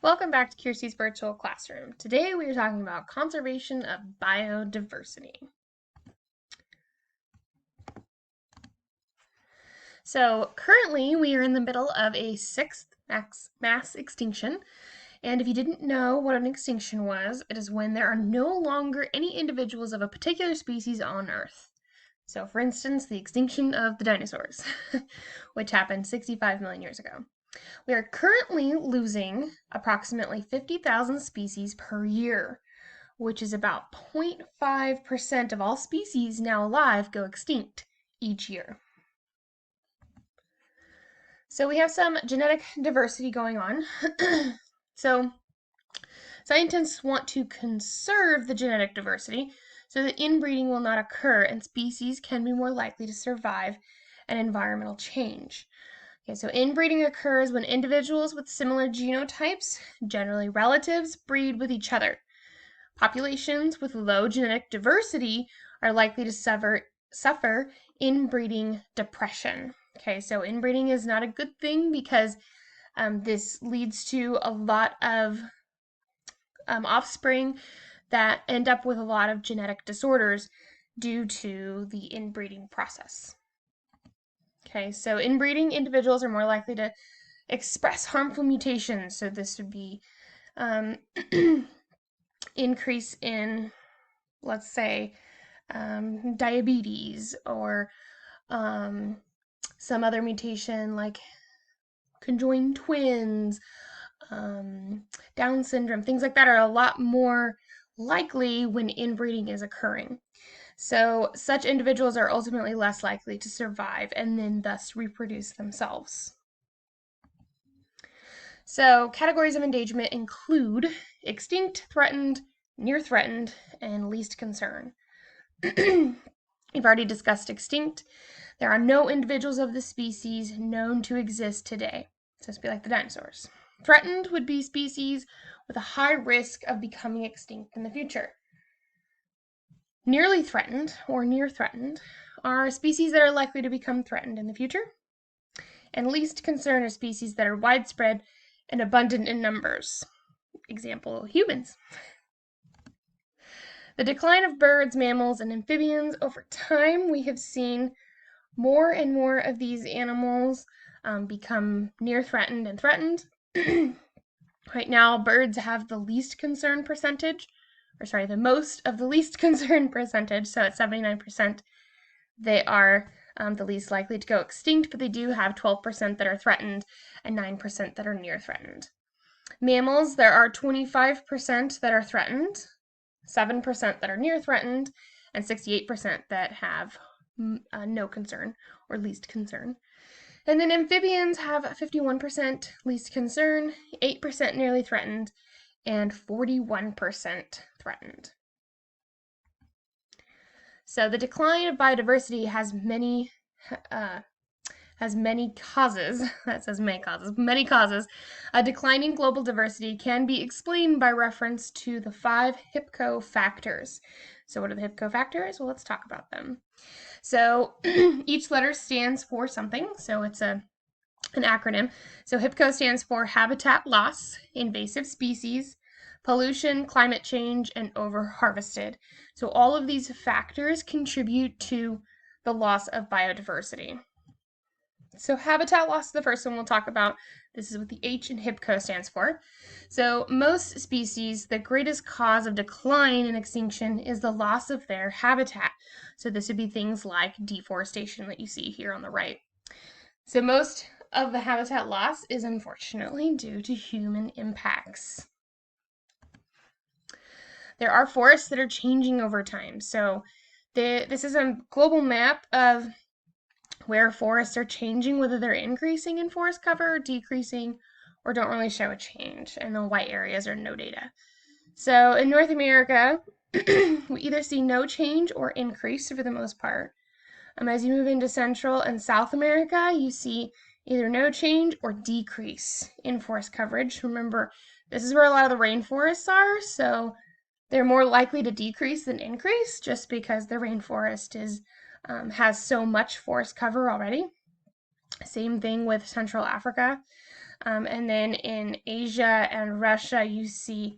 Welcome back to Kiersti's virtual classroom. Today we are talking about conservation of biodiversity. So currently we are in the middle of a sixth mass extinction. And if you didn't know what an extinction was, it is when there are no longer any individuals of a particular species on Earth. So for instance, the extinction of the dinosaurs, which happened 65 million years ago. We are currently losing approximately 50,000 species per year, which is about 0.5% of all species now alive go extinct each year. So we have some genetic diversity going on. So scientists want to conserve the genetic diversity so that inbreeding will not occur and species can be more likely to survive an environmental change. Okay, so inbreeding occurs when individuals with similar genotypes, generally relatives, breed with each other. Populations with low genetic diversity are likely to suffer inbreeding depression. Okay, so inbreeding is not a good thing because this leads to a lot of offspring that end up with a lot of genetic disorders due to the inbreeding process. Okay, so inbreeding individuals are more likely to express harmful mutations. So this would be increase in, let's say, diabetes or some other mutation like conjoined twins, Down syndrome, things like that are a lot more likely when inbreeding is occurring. So such individuals are ultimately less likely to survive and then thus reproduce themselves. So categories of endangerment include extinct, threatened, near threatened, and least concern. We've already discussed extinct. There are no individuals of the species known to exist today. So this would be like the dinosaurs. Threatened would be species with a high risk of becoming extinct in the future. Nearly threatened or near threatened are species that are likely to become threatened in the future. And least concern are species that are widespread and abundant in numbers. Example, humans. The decline of birds, mammals, and amphibians. Over time, we have seen more and more of these animals become near threatened and threatened. Right now, birds have the least concern percentage, the most of the least concern percentage, so at 79%, they are the least likely to go extinct, but they do have 12% that are threatened and 9% that are near threatened. Mammals, there are 25% that are threatened, 7% that are near threatened, and 68% that have no concern or least concern. And then amphibians have 51% least concern, 8% nearly threatened, and 41% threatened. So the decline of biodiversity has many causes. That says many causes. A declining global diversity can be explained by reference to the 5 HIPCO factors. So what are the HIPCO factors? Well, let's talk about them. So each letter stands for something. So it's an acronym. So HIPCO stands for habitat loss, invasive species, pollution, climate change, and over-harvested. So all of these factors contribute to the loss of biodiversity. So habitat loss is the first one we'll talk about. This is what the H in HIPCO stands for. So most species, the greatest cause of decline and extinction is the loss of their habitat. So this would be things like deforestation that you see here on the right. So most of the habitat loss is unfortunately due to human impacts. There are forests that are changing over time. So this is a global map of where forests are changing, whether they're increasing in forest cover, decreasing, or don't really show a change. And the white areas are no data. So in North America, we either see no change or increase for the most part. As you move into Central and South America, you see either no change or decrease in forest coverage. Remember, this is where a lot of the rainforests are, so they're more likely to decrease than increase just because the rainforest has so much forest cover already. Same thing with Central Africa. And then in Asia and Russia, you see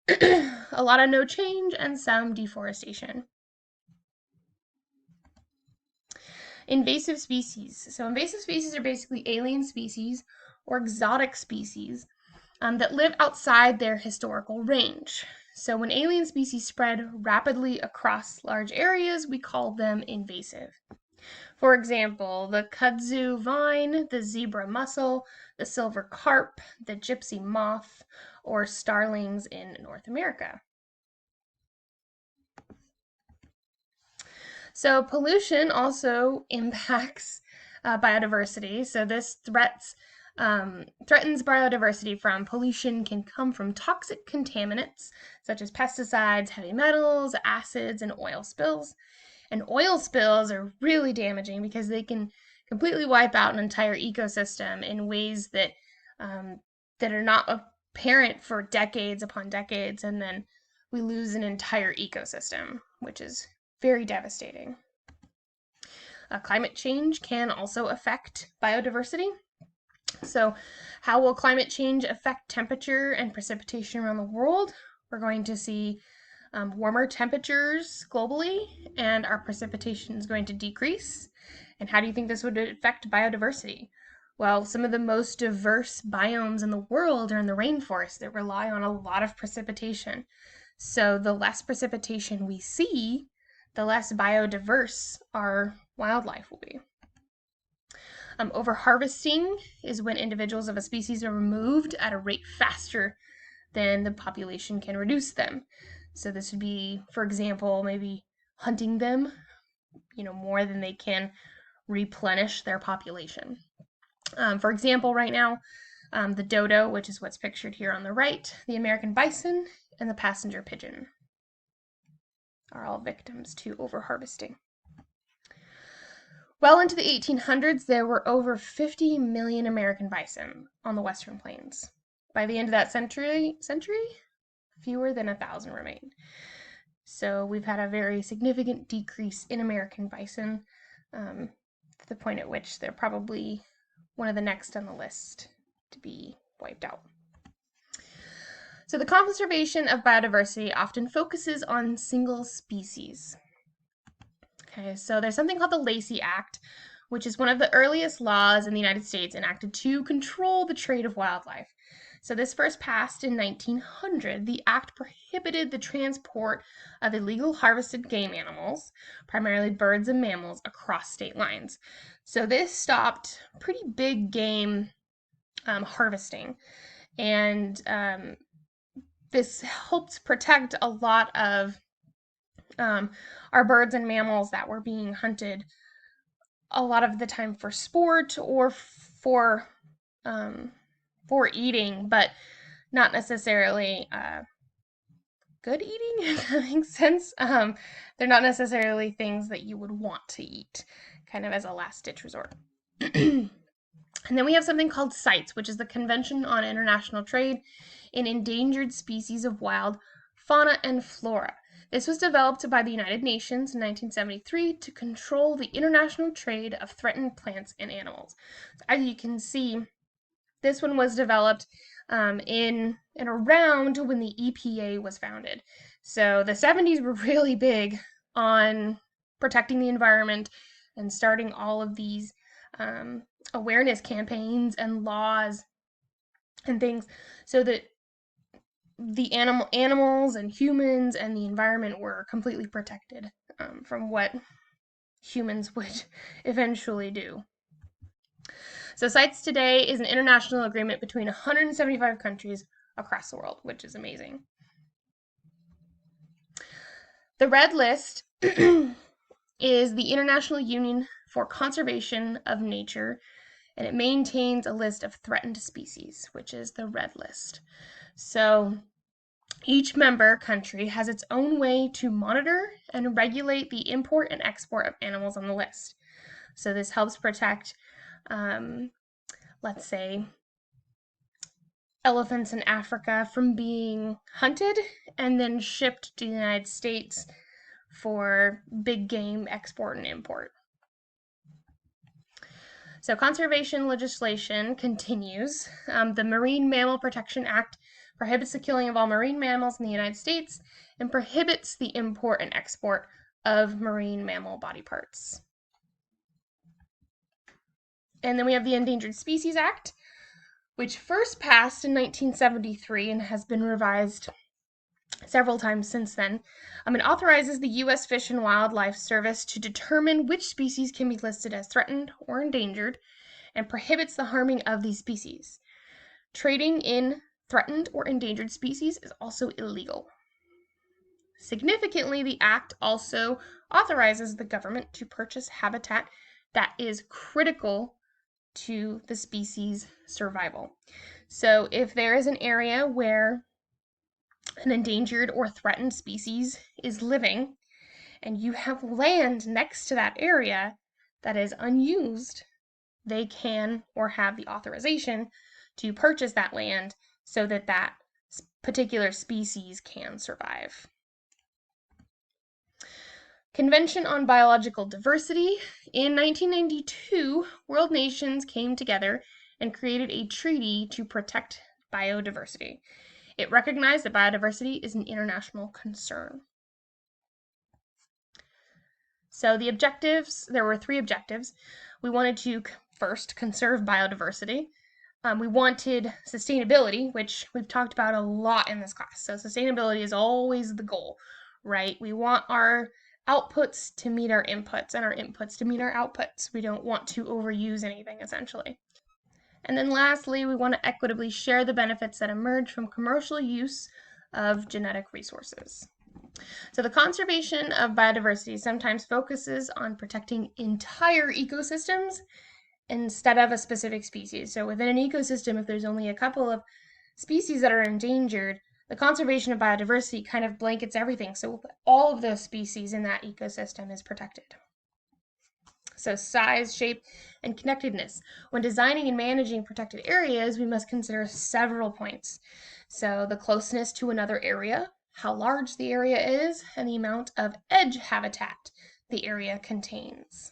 a lot of no change and some deforestation. Invasive species. So invasive species are basically alien species or exotic species that live outside their historical range. So when alien species spread rapidly across large areas, we call them invasive. For example, the kudzu vine, the zebra mussel, the silver carp, the gypsy moth, or starlings in North America. So pollution also impacts biodiversity. So this threatens biodiversity from pollution can come from toxic contaminants such as pesticides, heavy metals, acids, and oil spills. And oil spills are really damaging because they can completely wipe out an entire ecosystem in ways that that are not apparent for decades upon decades, and then we lose an entire ecosystem, which is very devastating. Climate change can also affect biodiversity. So, how will climate change affect temperature and precipitation around the world? We're going to see warmer temperatures globally, and our precipitation is going to decrease. And how do you think this would affect biodiversity? Well, some of the most diverse biomes in the world are in the rainforest that rely on a lot of precipitation. So the less precipitation we see, the less biodiverse our wildlife will be. Overharvesting is when individuals of a species are removed at a rate faster than the population can reduce them. So this would be, for example, maybe hunting them, more than they can replenish their population. For example, right now, the dodo, which is what's pictured here on the right, the American bison, and the passenger pigeon are all victims to overharvesting. Well into the 1800s, there were over 50 million American bison on the Western Plains. By the end of that century, fewer than 1,000 remain. So we've had a very significant decrease in American bison, to the point at which they're probably one of the next on the list to be wiped out. So the conservation of biodiversity often focuses on single species. Okay, so there's something called the Lacey Act, which is one of the earliest laws in the United States enacted to control the trade of wildlife. So this first passed in 1900. The act prohibited the transport of illegal harvested game animals, primarily birds and mammals, across state lines. So this stopped pretty big game harvesting, and this helped protect a lot of our birds and mammals that were being hunted a lot of the time for sport or for eating, but not necessarily good eating, if that makes sense. They're not necessarily things that you would want to eat, kind of as a last-ditch resort. And then we have something called CITES, which is the Convention on International Trade in Endangered Species of Wild Fauna and Flora. This was developed by the United Nations in 1973 to control the international trade of threatened plants and animals. So as you can see, this one was developed in and around when the EPA was founded. So the 70s were really big on protecting the environment and starting all of these awareness campaigns and laws and things so that the animals and humans and the environment were completely protected from what humans would eventually do. So CITES today is an international agreement between 175 countries across the world, which is amazing. The red list is the International Union for Conservation of Nature, and it maintains a list of threatened species, which is the red list. So each member country has its own way to monitor and regulate the import and export of animals on the list. So this helps protect, let's say, elephants in Africa from being hunted and then shipped to the United States for big game export and import. So conservation legislation continues. The Marine Mammal Protection Act prohibits the killing of all marine mammals in the United States and prohibits the import and export of marine mammal body parts. And then we have the Endangered Species Act, which first passed in 1973 and has been revised several times since then. It authorizes the U.S. Fish and Wildlife Service to determine which species can be listed as threatened or endangered and prohibits the harming of these species. Trading in threatened or endangered species is also illegal. Significantly, the Act also authorizes the government to purchase habitat that is critical to the species' survival. So if there is an area where an endangered or threatened species is living, and you have land next to that area that is unused, they can or have the authorization to purchase that land so that that particular species can survive. Convention on Biological Diversity. In 1992, world nations came together and created a treaty to protect biodiversity. It recognized that biodiversity is an international concern. So the objectives, there were 3 objectives. We wanted to first conserve biodiversity. We wanted sustainability, which we've talked about a lot in this class. So sustainability is always the goal, right? We want our outputs to meet our inputs and our inputs to meet our outputs. We don't want to overuse anything, essentially. And then lastly, we want to equitably share the benefits that emerge from commercial use of genetic resources. So the conservation of biodiversity sometimes focuses on protecting entire ecosystems instead of a specific species. So within an ecosystem, if there's only a couple of species that are endangered, the conservation of biodiversity kind of blankets everything. So all of those species in that ecosystem is protected. So size, shape, and connectedness. When designing and managing protected areas, we must consider several points. So the closeness to another area, how large the area is, and the amount of edge habitat the area contains.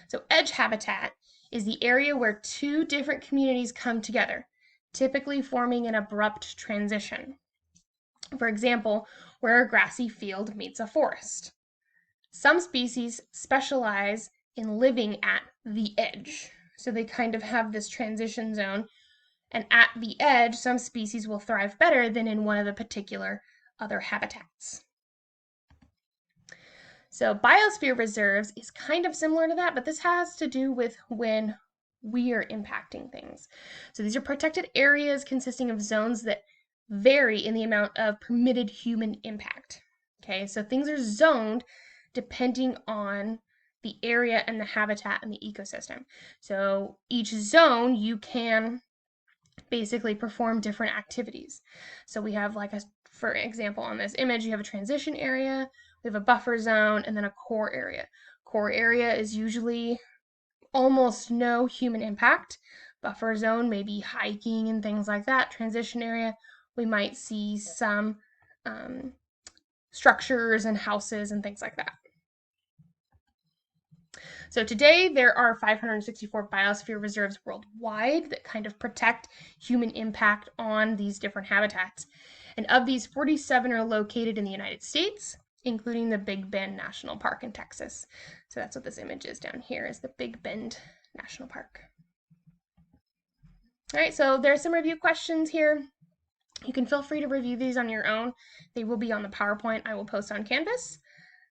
So edge habitat is the area where 2 different communities come together, typically forming an abrupt transition. For example, where a grassy field meets a forest. Some species specialize in living at the edge. So they kind of have this transition zone, and at the edge, some species will thrive better than in one of the particular other habitats. So biosphere reserves is kind of similar to that, but this has to do with when we are impacting things. So these are protected areas consisting of zones that vary in the amount of permitted human impact. Okay, so things are zoned depending on the area and the habitat and the ecosystem. So each zone, you can basically perform different activities. So we have, like, for example, on this image, you have a transition area, we have a buffer zone, and then a core area. Core area is usually almost no human impact. Buffer zone, maybe hiking and things like that. Transition area, we might see some structures and houses and things like that. So today there are 564 biosphere reserves worldwide that kind of protect human impact on these different habitats. And of these, 47 are located in the United States, including the Big Bend National Park in Texas. So that's what this image is down here, is the Big Bend National Park. All right, so there's some review questions here. You can feel free to review these on your own. They will be on the PowerPoint I will post on Canvas.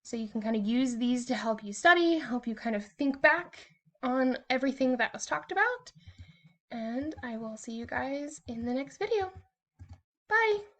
So you can kind of use these to help you study, help you kind of think back on everything that was talked about. And I will see you guys in the next video. Bye!